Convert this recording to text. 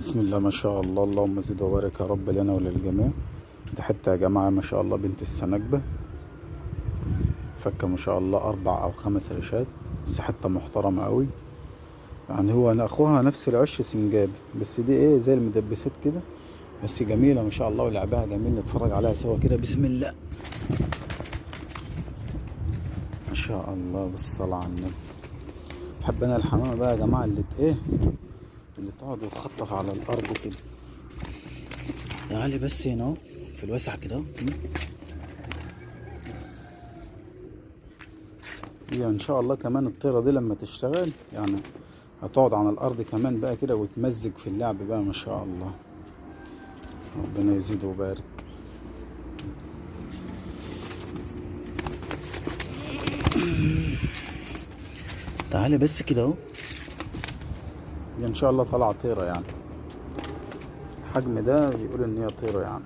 بسم الله ما شاء الله، اللهم زد وبارك يا رب لنا وللجميع. دي حتة يا جماعة ما شاء الله بنت السنجبة، فكة ما شاء الله 4 أو 5 ريشات، بس حتة محترمة أوي. يعني هو أنا أخوها نفس العش سنجابي، بس دي إيه زي المدبسات كده، بس جميلة ما شاء الله ولعبها جميل. نتفرج عليها سوا كده، بسم الله ما شاء الله بالصلاة على النبي. بحب أنا الحمامة بقى يا جماعة اللي تقعد وتخطف على الأرض كده. تعالي بس هنا اهو في الواسع كده اهو. هي ان شاء الله كمان الطيرة دي لما تشتغل يعني هتقعد على الارض كمان بقى كده وتمزج في اللعب بقى ما شاء الله. ربنا يزيد ويبارك. تعالي بس كده اهو. هي ان شاء الله طالعة طيرة يعني، الحجم ده بيقول ان هي طيرة يعني.